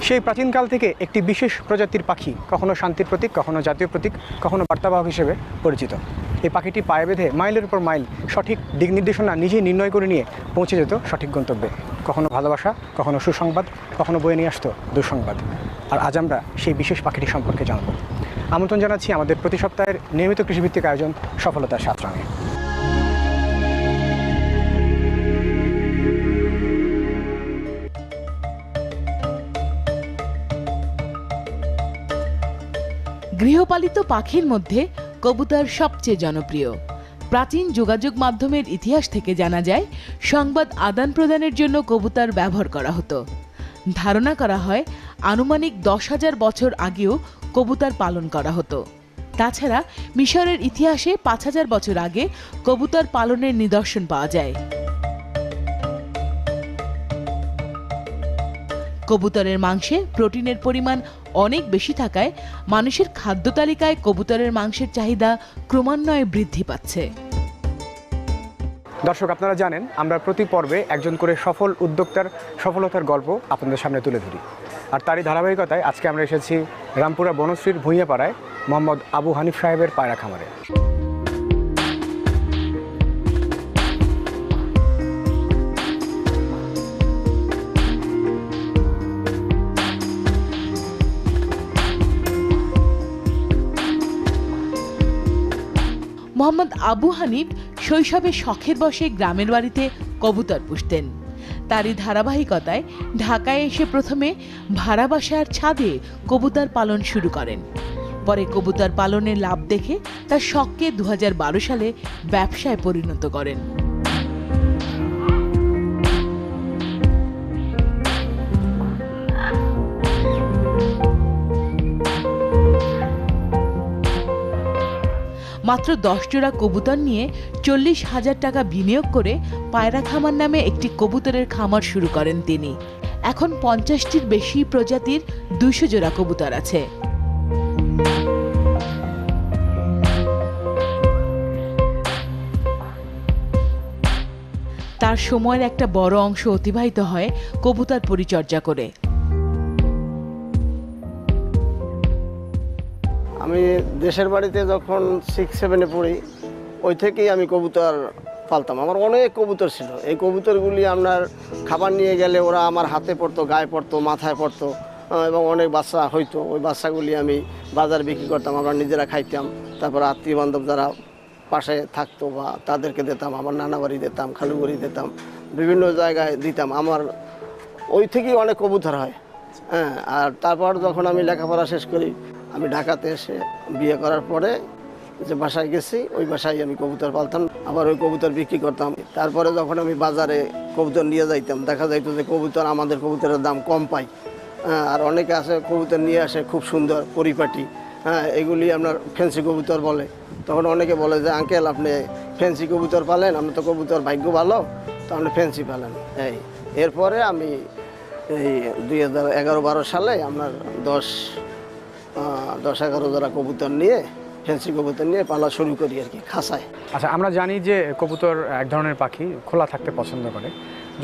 সেই প্রাচীনকাল থেকে একটি বিশেষ প্রজাতির পাখি, কখনো শান্তির প্রতীক, কখনো জাতীয় প্রতীক, কখনো বার্তাবাহক হিসেবে পরিচিত। এই পাখিটি পায়ে বেঁধে মাইলের পর মাইল সঠিক দিক নির্দেশনা নিজেই নির্ণয় করে নিয়ে পৌঁছে যেত সঠিক গন্তব্যে। কখনো ভালোবাসা, কখনো সুসংবাদ, কখনো বয়ে নিয়ে আসতো দুঃসংবাদ। আর আজ আমরা সেই বিশেষ পাখিটি সম্পর্কে জানব। আমন্ত্রণ জানাচ্ছি আমাদের প্রতি সপ্তাহের নিয়মিত কৃষিভিত্তিক আয়োজন সফলতার ৭ রঙে। গৃহপালিত পাখির মধ্যে কবুতর সবচেয়ে জনপ্রিয়। প্রাচীন যোগাযোগ মাধ্যমের ইতিহাস থেকে জানা যায়, সংবাদ আদান প্রদানের জন্য কবুতর ব্যবহার করা হতো। ধারণা করা হয় আনুমানিক 10,000 বছর আগেও কবুতর পালন করা হতো। তাছাড়া মিশরের ইতিহাসে 5,000 বছর আগে কবুতর পালনের নিদর্শন পাওয়া যায়। কবুতরের মাংসে প্রোটিনের পরিমাণ অনেক বেশি থাকায় মানুষের খাদ্য তালিকায় কবুতরের মাংসের চাহিদা ক্রমান্বয়ে বৃদ্ধি পাচ্ছে। দর্শক, আপনারা জানেন আমরা প্রতি পর্বে একজন করে সফল উদ্যোক্তার সফলতার গল্প আপনাদের সামনে তুলে ধরি। আর তারই ধারাবাহিকতায় আজকে আমরা এসেছি রামপুরা বনশ্রীর ভূঁইয়াপাড়ায় মোহাম্মদ আবু হানিফ সাহেবের পায়রা খামারে। মোহাম্মদ আবু হানিফ শৈশবে শখের বশে গ্রামের বাড়িতে কবুতর পুষতেন। তারই ধারাবাহিকতায় ঢাকায় এসে প্রথমে ভাড়া বাসার ছাদে কবুতর পালন শুরু করেন। পরে কবুতর পালনের লাভ দেখে তার শখকে 2012 সালে ব্যবসায় পরিণত করেন। মাত্র 10 জোড়া কবুতর নিয়ে 40,000 টাকা বিনিয়োগ করে পায়রা খামার নামে একটি কবুতরের খামার শুরু করেন তিনি। এখন 50টির বেশি প্রজাতির 200 জোড়া কবুতর আছে। তার সময়ের একটা বড় অংশ অতিবাহিত হয় কবুতর পরিচর্যা করে। আমি দেশের বাড়িতে যখন 6-7-এ পড়ি, ওই থেকেই আমি কবুতর পালতাম। আমার অনেক কবুতর ছিল। এই কবুতরগুলি আপনার খাবার নিয়ে গেলে ওরা আমার হাতে পড়তো, গায়ে পড়তো, মাথায় পড়তো এবং অনেক বাচ্চা হইতো। ওই বাচ্চাগুলি আমি বাজার বিক্রি করতাম, আমরা নিজেরা খাইতাম। তারপর আত্মীয় বান্ধব যারা পাশে থাকতো বা তাদেরকে দিতাম, আমার নানা বাড়ি দিতাম, খালু বাড়ি দিতাম, বিভিন্ন জায়গায় দিতাম। আমার ওই থেকেই অনেক কবুতর হয়। হ্যাঁ, আর তারপর যখন আমি লেখাপড়া শেষ করি, আমি ঢাকাতে এসে বিয়ে করার পরে যে বাসায় গেছি, ওই বাসায় আমি কবুতর পালতাম, আবার ওই কবুতর বিক্রি করতাম। তারপরে যখন আমি বাজারে কবুতর নিয়ে যাইতাম, দেখা যাইতো যে কবুতর আমাদের কবুতরের দাম কম পাই। আর অনেকে আছে কবুতর নিয়ে আসে খুব সুন্দর পরিপাটি, হ্যাঁ, এগুলি আপনার ফ্যান্সি কবুতর বলে। তখন অনেকে বলে যে আঙ্কেল আপনি ফ্যান্সি কবুতর পালেন, আপনি তো কবুতর ভাগ্য ভালো, তো আপনি ফ্যান্সি পালেন। এরপরে আমি এই 2011-12 সালে আপনার 10-11 জোড়া কবুতর নিয়ে, ফ্যান্সি কবুতর নিয়ে পালা শুরু করি আর কি, খাঁচায়। আচ্ছা, আমরা জানি যে কবুতর এক ধরনের পাখি, খোলা থাকতে পছন্দ করে।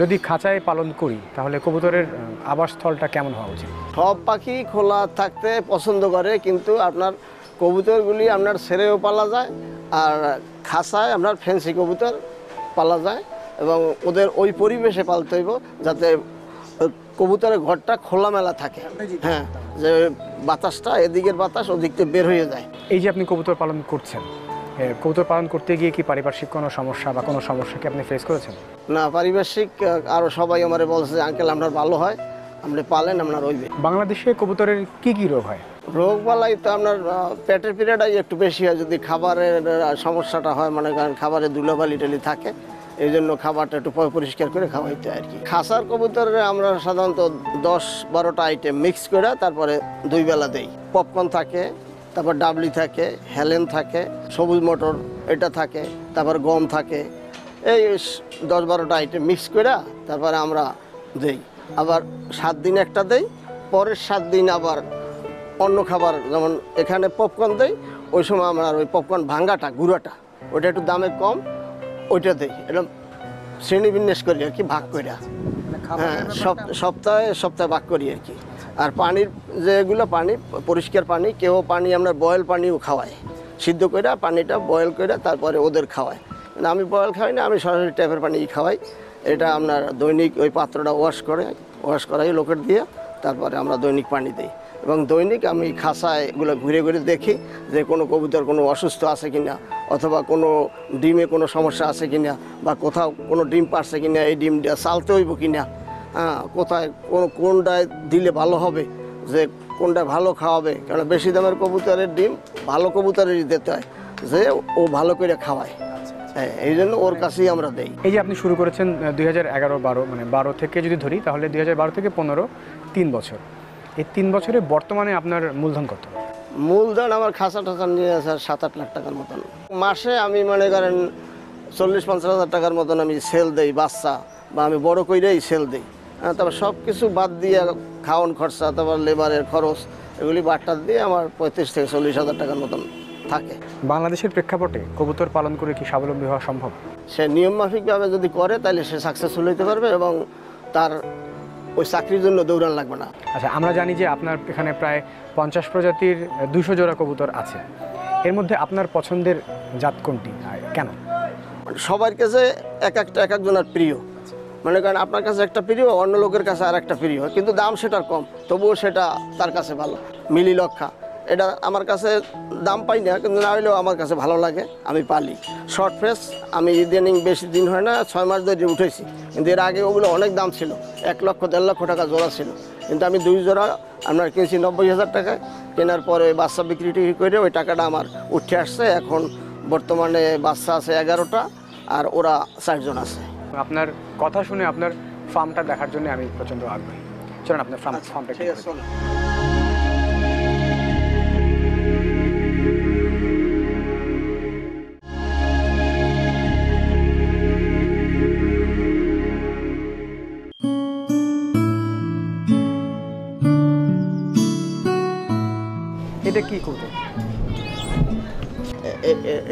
যদি খাঁচায় পালন করি তাহলে কবুতরের আবাসস্থলটা কেমন হওয়া উচিত? সব পাখি খোলা থাকতে পছন্দ করে, কিন্তু আপনার কবুতরগুলি আপনার ছেড়েও পালা যায়, আর খাঁচায় আপনার ফ্যান্সি কবুতর পালা যায়, এবং ওদের ওই পরিবেশে পালতে হইব যাতে কবুতরের ঘরটা খোলামেলা থাকে। হ্যাঁ, যে বাতাসটা এদিকের বাতাস ওদিক থেকে বের হয়ে যায়। এই যে আপনি কবুতর পালন করছেন, কবুতর পালন করতে গিয়ে কি পারিপার্শ্বিক কোনো সমস্যা বা কোনো সমস্যা কি আপনি ফেস করেছেন? না, পারিপার্শ্বিক আরও সবাই আমারে বলছে যে আঙ্কেল আপনার ভালো হয়, আপনি পালেন, আপনার হইবে। বাংলাদেশে কবুতরের কি কি রোগ হয়? রোগ বালাই তো আপনার পেটের পিরিয়ডাই একটু বেশি হয়। যদি খাবারের সমস্যাটা হয়, মানে কারণ খাবারে ধুলোবালি টালি থাকে, এই জন্য খাবারটা একটু পরিষ্কার করে খাওয়াইতে হয় আর কি। খাসার কবুতরে আমরা সাধারণত 10-12টা আইটেম মিক্স করে তারপরে 2 বেলা দেই। পপকর্ন থাকে, তারপর ডাবলি থাকে, হেলেন থাকে, সবুজ মটর এটা থাকে, তারপর গম থাকে। এই 10-12টা আইটেম মিক্স করে তারপরে আমরা দেই। আবার 7 দিন একটা দেই, পরের 7 দিন আবার অন্য খাবার, যেমন এখানে পপকর্ন দেই, ওই সময় আমরা ওই পপকর্ন ভাঙ্গাটা, গুঁড়াটা, ওইটা একটু দামে কম, ওইটা দেই। এটা শ্রেণীবিন্যাস করি আর কি, ভাগ করে। হ্যাঁ, সপ্তাহে ভাগ করি আর কি। আর পানির যেগুলো পানি পরিষ্কার পানি, কেউ পানি আমরা বয়েল পানিও খাওয়াই, সিদ্ধ করে পানিটা বয়েল করে তারপরে ওদের খাওয়াই। কিন্তু আমি বয়েল খাওয়াই না, আমি সরাসরি ট্যাপের পানি খাওয়াই। এটা আপনার দৈনিক ওই পাত্রটা ওয়াশ করাই লোকের দিয়ে, তারপরে আমরা দৈনিক পানি দিই। এবং দৈনিক আমি খাসায় এগুলো ঘুরে ঘুরে দেখি যে কোনো কবুতর কোনো অসুস্থ আছে কিনা, অথবা কোনো ডিমে কোনো সমস্যা আছে কিনা, বা কোথাও কোনো ডিম পারছে কিনা, এই ডিমটা চালতে হইব কিনা, হ্যাঁ, কোথায় কোনটায় দিলে ভালো হবে, যে কোনটা ভালো খাওয়াবে। কারণ বেশি দামের কবুতরের ডিম ভালো কবুতরেরই দিতে হয়, যে ও ভালো করে খাওয়ায়। হ্যাঁ, এই জন্য ওর কাছেই আমরা দেই। এই যে আপনি শুরু করেছেন 2011-12, মানে 12 থেকে যদি ধরি তাহলে 2012 থেকে 15, 3 বছর। এই 3 বছরে বর্তমানে আপনার মূলধন কত? মূলধন আমার খাসা টাকা নিয়ে আছে 7-8 লাখ টাকার মতন। মাসে আমি মনে করেন 40-50 হাজার টাকার মতন আমি সেল দেই বাচ্চা, বা আমি বড় কইরেই সেল দিই। তারপর সব কিছু বাদ দিয়ে খাওয়ান খরচা, তারপর লেবারের খরচ, এগুলি বাট্টার দিয়ে আমার 35 থেকে 40 হাজার টাকার মতন থাকে। বাংলাদেশের প্রেক্ষাপটে কবুতর পালন করে কি স্বাবলম্বী হওয়া সম্ভব? সে নিয়মমাফিকভাবে যদি করে তাহলে সে সাকসেসফুল হতে পারবে, এবং তার ওই চাকরির জন্য দৌড়ান লাগবে না। আচ্ছা, আমরা জানি যে আপনার এখানে প্রায় 50 প্রজাতির 200 জোড়া কবুতর আছে। এর মধ্যে আপনার পছন্দের জাত কোনটি আর কেন? সবার কাছে এক একজনের প্রিয়। মনে করেন আপনার কাছে একটা প্রিয়, অন্য লোকের কাছে আর একটা প্রিয়, কিন্তু দাম সেটার কম, তবুও সেটা তার কাছে ভালো। মিলি লক্ষা, এটা আমার কাছে দাম পাই না, কিন্তু না হলেও আমার কাছে ভালো লাগে, আমি পালি। শর্ট ফেস আমি ইদানিং বেশি দিন হয় না, 6 মাস ধরে উঠেছি, কিন্তু এর আগে ওগুলো অনেক দাম ছিল, 1 লক্ষ 1.5 লক্ষ টাকা জোড়া ছিল। কিন্তু আমি 2 জোড়া আপনার কিনছি 90,000 টাকায়। কেনার পরে বাচ্চা বিক্রি করে ওই টাকাটা আমার উঠে আসছে। এখন বর্তমানে বাচ্চা আছে 11টা, আর ওরা 4 জন আছে। আপনার কথা শুনে আপনার ফার্মটা দেখার জন্য আমি প্রচণ্ড আগ্রহী। চলুন আপনার ফার্মটা ঠিক আছে, চলো। এটা কি কবুতর?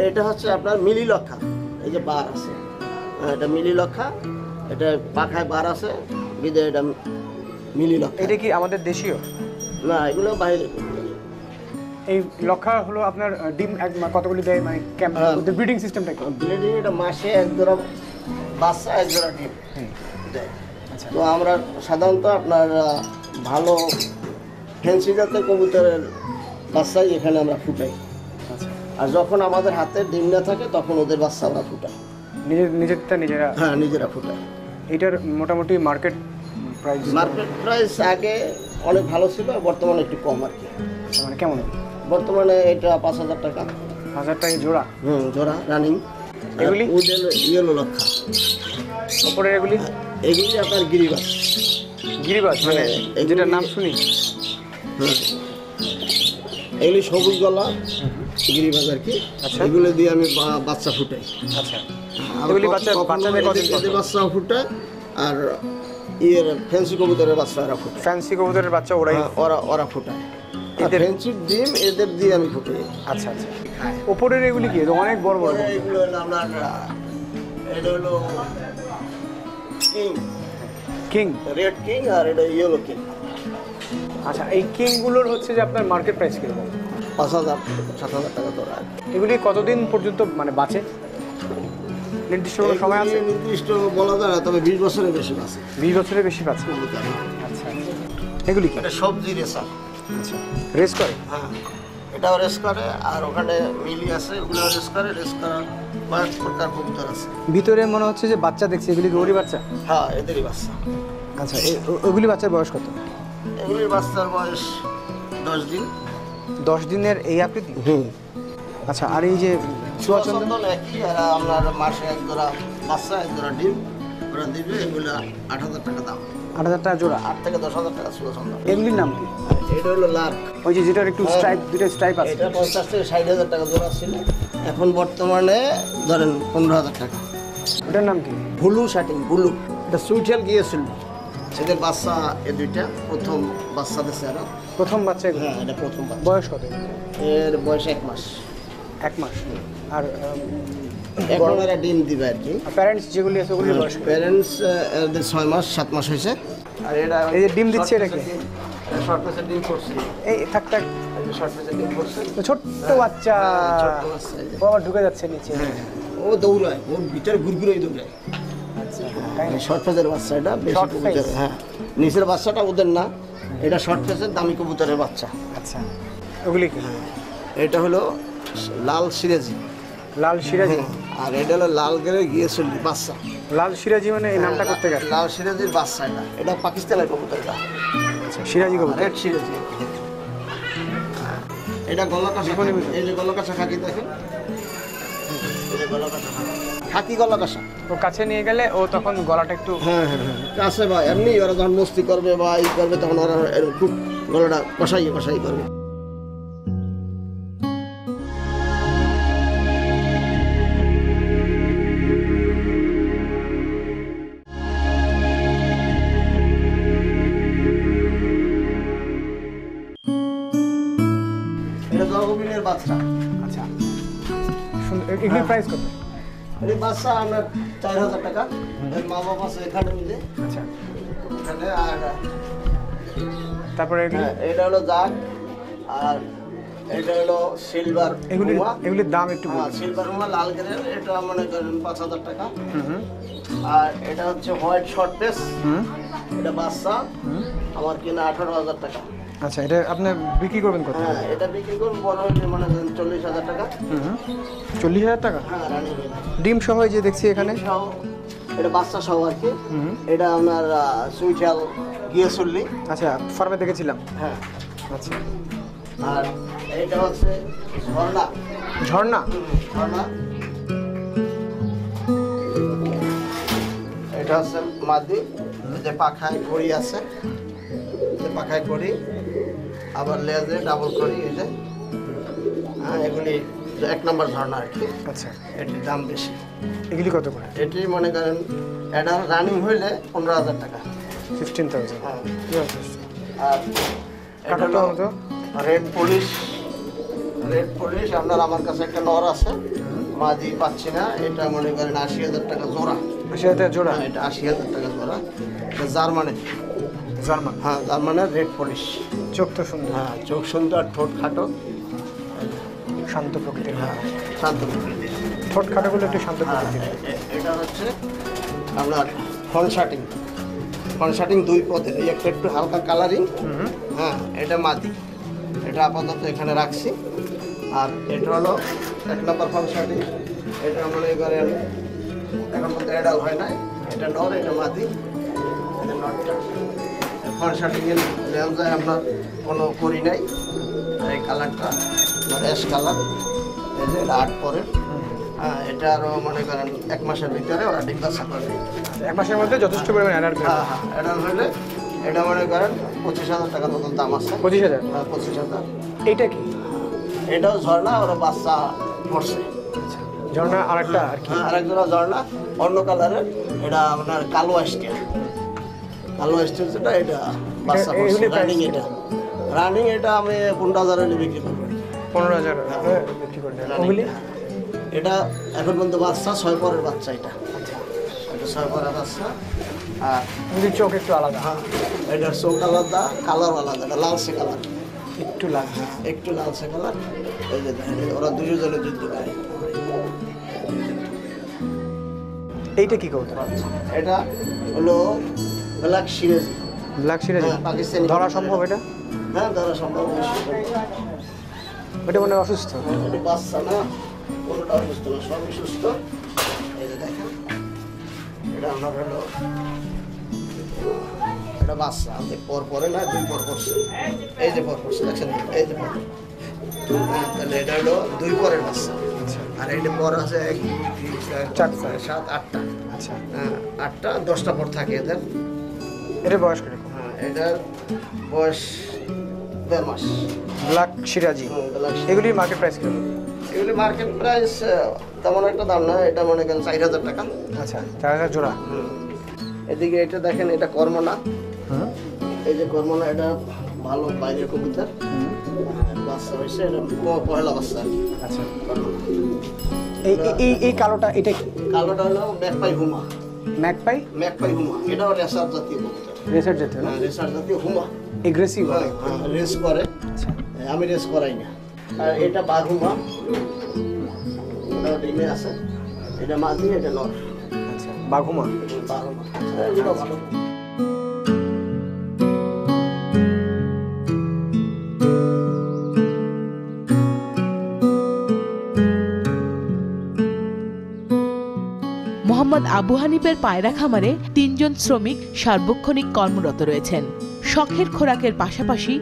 এটা হচ্ছে আপনার মিলি লক্ষা। এই যে বার আছে, এটা মিলি লক্ষা, এটা পাখায় বার আছে বিদে, এটা মিলি লক্ষা। এটা কি আমাদের দেশীয়? না, এগুলো বাইরে। এই লক্ষা হলো আপনার ডিম কতগুলি দেয়, মানে ওদের ব্রিডিং সিস্টেমটা কি? ব্রিডিং এটা মাসে 1 জোড়া বাচ্চা, 1 জোড়া ডিম দেয়। আচ্ছা, তো আমরা সাধারণত আপনার ভালো ফ্যান্সি জাতের কবুতরের বাচ্চাই এখানে আমরা ফুটাই। আচ্ছা, আর যখন আমাদের হাতে ডিম না থাকে তখন ওদের বাচ্চা আমরা ফুটাই। নিজেরটা নিজেরা? হ্যাঁ, নিজেরা ফুটাই। এটার মোটামুটি মার্কেট প্রাইস? মার্কেট প্রাইস আগে অনেক ভালো ছিল, বর্তমানে একটু কম আর কি। মানে কেমন? বর্তমানে এটা 5,000 টাকা। 1000 টাকা জোড়া? জোড়া রানিং। এগুলি ইয়েলো লক্ষা। ওপরে এগুলি? এগুলি আপনার গিরিবাস। গিরিবাস মানে যেটার নাম শুনি। এগুলি সবুজ গলা গিরিবাস আর কি। আচ্ছা, এগুলো দিয়ে আমি বাচ্চা ফুটাই। আচ্ছা, এগুলি বাচ্চাদের কতদিন? বাচ্চা ফুটায়, আর ইয়ের ফ্যান্সি কবুতরের বাচ্চারা ফুটায়। ফ্যান্সি কবুতরের বাচ্চা ওরাই ওরা ফুটায়। এদের ফ্যান্সির ডিম এদের দিয়ে আমি ফুটাই। আচ্ছা আচ্ছা, ওপরের এগুলি কি? অনেক বড় বড়। এগুলো হলো আপনার, এটা হলো কিং, কিং, রেড কিং, আর এটা ইয়েলো কিং। আচ্ছা, এই কিংগুলোর হচ্ছে যে আপনার মার্কেট প্রাইস কীরকম? 5,000-7,000 টাকা ধরা। এগুলি কতদিন পর্যন্ত মানে বাঁচে? নির্দিষ্ট কোনো সময় আছে? নির্দিষ্ট বলা যায় না, তবে 20 বছরের বেশি আছে। 20 বছরের বেশি বাঁচে। আচ্ছা, এগুলি কি? এটা সবজি রেসার। আচ্ছা, রেস করে? হ্যাঁ, এটাও রেস করে, আর ওখানে মিলি আছে, ওগুলো রেস করে। রেস করার কয়েক প্রকার কবুতর আছে। ভিতরে মনে হচ্ছে যে বাচ্চা দেখছি, এগুলি গৌরী বাচ্চা? হ্যাঁ, এদেরই বাচ্চা। আচ্ছা, ওগুলি বাচ্চার বয়স কত? এগুলির বাচ্চার বয়স 10 দিন। 10 দিনের এই আকৃতি? আচ্ছা, আর এই যে চুয়াচন্দন একই, আর আপনার মাসে 1 জোড়া বাচ্চা, 1 জোড়া ডিম ওরা দিবে। এগুলো 8,000 টাকা দাম। 8,000 টাকা জোড়া? 8 থেকে 10,000 টাকা চুয়াচন্দন। এগুলির নাম কি? এটা হলো লার্ক। ওই যে যেটার একটু স্ট্রাইপ, দুটো স্ট্রাইপ আছে। এটা 50 থেকে 60,000 টাকা জোড়া ছিল, এখন বর্তমানে ধরেন 15,000 টাকা। ওটার নাম কি? Blue shirting, blue. এটা সুইটেল গিয়েছিল, এদের বাচ্চা এ দুইটা প্রথম বাচ্চা দিচ্ছে। আর প্রথম বাচ্চা এগুলো? হ্যাঁ, এটা প্রথম বাচ্চা। বয়স কত? এর বয়স 1 মাস। 1 মাস। আর এখন এরা ডিম দিবে আর কি। প্যারেন্টস যেগুলি আছে ওগুলির বয়স? প্যারেন্টস এদের 6 মাস 7 মাস হয়েছে। আর এটা এই যে ডিম দিচ্ছে এটা কি? শর্ট পেসের ডিম করছি, এই থাক থাক। এই যে শর্ট পেসের ডিম করছি। তো ছোট্ট বাচ্চা, ছোট্ট বাচ্চা, এই যে। ও আবার ঢুকে যাচ্ছে নিচে। ও দৌড়ায়, ওর ভিতরে ঘুরঘুরেই দৌড়ায়। আচ্ছা, তাই না? শর্ট পেসের বাচ্চা, এটা বেশি Short কবুতর। face? হ্যাঁ, নিচের বাচ্চাটা ওদের না, এটা শর্ট পেসের দামি কবুতরের বাচ্চা। আচ্ছা, ওগুলি কি? এটা হলো লাল সিরাজি, লাল সিরাজি। আর এটা হলো লাল গেরে গিয়েছিল বাচ্চা। লাল সিরাজি মানে এই নামটা করতে গেছে। লাল সিরাজির বাচ্চা, এটা পাকিস্তানের কবুতর। এটা আচ্ছা, সিরাজি কবুতর। রেড সিরাজি। এটা গলা কাঁচা, এই যে গলা কাঁচা খাকি দেখেন, এই যে গলা কাঁচা খাকি গলা কাঁচা। ও কাছে নিয়ে গেলে ও তখন গলাটা একটু হ্যাঁ হ্যাঁ হ্যাঁ, কাছে বা এমনি ওরা যখন মস্তি করবে বা ই করবে তখন ওরা এরকম খুব গলাটা কষাই কষাই করবে। এটা জগবিনের বাচ্চা। আচ্ছা সুন্দর। এগুলির প্রাইস কত? এই বাচ্চা আপনার 4000 টাকা। এর মা বাবা আছে এখানে মিলে আচ্ছা, এখানে। আর তারপরে এগুলি হ্যাঁ, এটা হলো জাগ, আর এটা হলো সিলভার। এগুলির দাম একটু বলুন। সিলভার হুমা লাল গেরের, এটা মনে করেন 5000 টাকা। হুম আর এটা হচ্ছে হোয়াইট শর্ট পেস, হুম। এটা বাচ্চা আমার কিনা 18000 টাকা। আচ্ছা, এটা আপনি বিক্রি করবেন কত? হ্যাঁ, এটা বিক্রি করবো বড় হলে মনে করেন 40000 টাকা। হুম, 40,000 টাকা। হ্যাঁ, রানী ডিম সহ এই যে দেখছি এখানে। সহ, এটা বাচ্চা সহ আর কি। হুম। এটা আপনার সুইটাল গিয়েছল্লি। আচ্ছা, ফার্মে দেখেছিলাম। হ্যাঁ, আচ্ছা, আর এটা হচ্ছে ঝর্ণা। ঝর্ণা। ঝর্ণা, এটা হচ্ছে মাদি। এই যে পাখায় ঘড়ি আছে, এই যে পাখায় ঘড়ি, আবার লেজে ডাবল ঘড়ি। এই যে হ্যাঁ, এগুলি 1 নম্বর ঝর্ণা আর কি। আচ্ছা, এটির দাম বেশি। এগুলি কত করে? এটি মনে করেন এটা রানিং হইলে 15000 টাকা। 15,000। হ্যাঁ, কি আছে? আর এটা কাটাটা হলো মতো। Red police. রেড পুলিশ আপনার আমার কাছে একটা নর আছে, মাদি পাচ্ছি না। এটা মনে করেন 80,000 টাকা জোড়া। 80,000 জোড়া। হ্যাঁ, এটা 80,000 টাকা জোড়া। এটা জার্মানি। জার্মান। হ্যাঁ, জার্মানের রেড পুলিশ। চোখ তো সুন্দর। হ্যাঁ, চোখ সুন্দর, ঠোঁট খাটো। শান্ত প্রকৃতির। হ্যাঁ, শান্ত প্রকৃতির। ঠোঁট খাটাগুলো একটু শান্ত হ্যাঁ, প্রকৃতির। এটা হচ্ছে আপনার ফনশাটিং। ফনশাটিং 2 পদের, এই একটা একটু হালকা কালারিং। হ্যাঁ, এটা মাদি। এটা আপাতত এখানে রাখছি। আর এটা হলো 1 নম্বর ফনশাটিং। এটা মনে করেন এখন পর্যন্ত এডাল হয় নাই। এটা নর, এটা মাদি। এটা নরটা ফনশাটিংয়ের লেন্সায় আমরা কোনো করি নাই। এই কালারটা অ্যাশ কালার। এই যে এটা 8 পরের। হ্যাঁ, এটা আরও মনে করেন 1 মাসের ভিতরে ওরা ডিম বাচ্চা করবে। 1 মাসের মধ্যে যথেষ্ট পরিমাণ অ্যাডাল্ট। হ্যাঁ হ্যাঁ, অ্যাডাল্ট হলে এটা মনে করেন 25,000 টাকা মতো দাম আছে। 25,000। হ্যাঁ, 25,000। এইটা কি? এটাও ঝর্ণা, ওরা বাচ্চা পড়ছে। ঝর্ণা আরেকটা আর কি? হ্যাঁ, আরেকজোড়া ঝর্ণা অন্য কালারের। এটা আপনার কালো অ্যাস্টিয়া। কালো অ্যাস্টিয়া যেটা, এটা বাচ্চা পড়ছে। এগুলি price রানিং কি? এটা রানিং, এটা আমি 15,000 হলে বিক্রি করবো। 15,000 বিক্রি করে দেন। ওগুলি? এটা এখন পর্যন্ত বাচ্চা 6 পরের বাচ্চা। এটা এটা 6 পরের বাচ্চা। আর ওগুলি চোখ একটু আলাদা। হ্যাঁ, এটার চোখ আলাদা, কালার আলাদা। এটা লালচে কালার, একটু লাগছে। একটু লালচে কালার। এই যে দেখেন, ওরা দুজনে যুদ্ধ করে। এইটা কি কবুতর? এটা হলো ব্ল্যাক সিরাজি। ব্ল্যাক সিরাজি। হ্যাঁ, পাকিস্তানি ধরা কবুতর সম্ভব এটা। এটা? হ্যাঁ, ধরা সম্ভব। ওটা মনে হয় অসুস্থ। এটা বাচ্চা না, কোনোটা অসুস্থ না, সবই সুস্থ। এই যে দেখেন, এটা আমার হলো এটা বাচ্চা। আমাদের পরে না, 2 পর পড়ছে। এই যে পর পড়ছে, দেখছেন? এই যে পর। হ্যাঁ, তাহলে এটা হলো 2 পরের বাচ্চা। আর এইটা পর আছে 1 2 3 4 5 6 7 8টা। আচ্ছা, হ্যাঁ, 8টা 10টা পর থাকে এদের। এটা বয়স কিরকম? হ্যাঁ, এটার বয়স 1.5 মাস। ব্ল্যাক সিরাজি। এগুলির মার্কেট প্রাইস কিরকম? এগুলি মার্কেট প্রাইস তেমন একটা দাম না। এটা মনে করেন 4000 টাকা। আচ্ছা, 4,000 জোড়া। এদিকে এটা দেখেন, এটা কর্মনা। হুম। এই যে কর্মনা, এটা ভালো বাইরের কবুতর। বাচ্চা হয়েছে, এটা পয়লা বাচ্চা। আচ্ছা, কর্মনা। এই এই এই কালোটা এটা কি? কালোটা হলো ম্যাকপাই হুমা। ম্যাকপাই? ম্যাকপাই হুমা, এটাও রেসার জাতীয় কবুতর। রেসার জাতীয় না? রেসার জাতীয় হুমা। এগ্রেসিভ হয়। রেস করে, আমি রেস করাই না। আর এটা বাঘুমা, এটা ডিমে আছে, এটা মাঝি, এটা নর। আচ্ছা, বাঘুমা। বাঘুমা এগুলো ভালো। মোহাম্মদ আবু হানিফের পায়রা খামারে ৩ জন শ্রমিক সার্বক্ষণিক কর্মরত রয়েছেন। শখের খোরাকের পাশাপাশি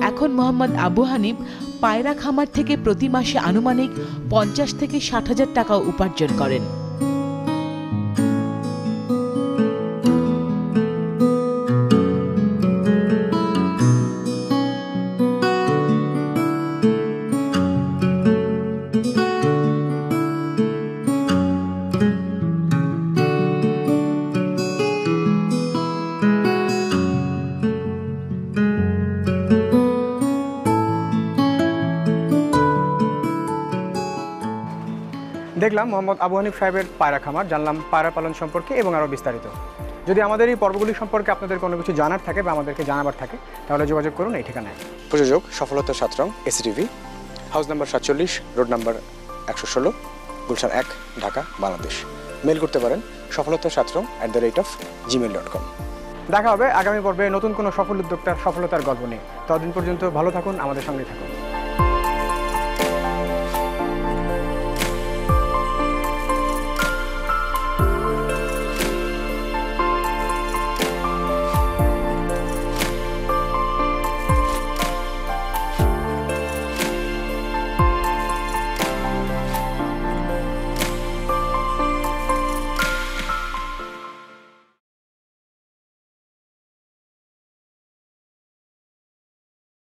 এখন মোহাম্মদ আবু হানিফ পায়রা খামার থেকে প্রতি মাসে আনুমানিক ৫০ থেকে ৬০,০০০ টাকা উপার্জন করেন। দেখলাম মোহাম্মদ আবু হানিফ সাহেবের পায়রা খামার, জানলাম পায়রা পালন সম্পর্কে এবং আরও বিস্তারিত। যদি আমাদের এই পর্বগুলি সম্পর্কে আপনাদের কোনো কিছু জানার থাকে বা আমাদেরকে জানাবার থাকে তাহলে যোগাযোগ করুন এই ঠিকানায়। প্রযোজক সফলতা ৭ রং, ACTV, house number ৪৭, road number ১১৬, Gulshan ১, Dhaka, Bangladesh. Mail করতে পারেন সফলতা7rong@gmail.com। দেখা হবে আগামী পর্বে নতুন কোনো সফল উদ্যোক্তার সফলতার গল্প নিয়ে। ততদিন পর্যন্ত ভালো থাকুন, আমাদের সঙ্গে থাকুন।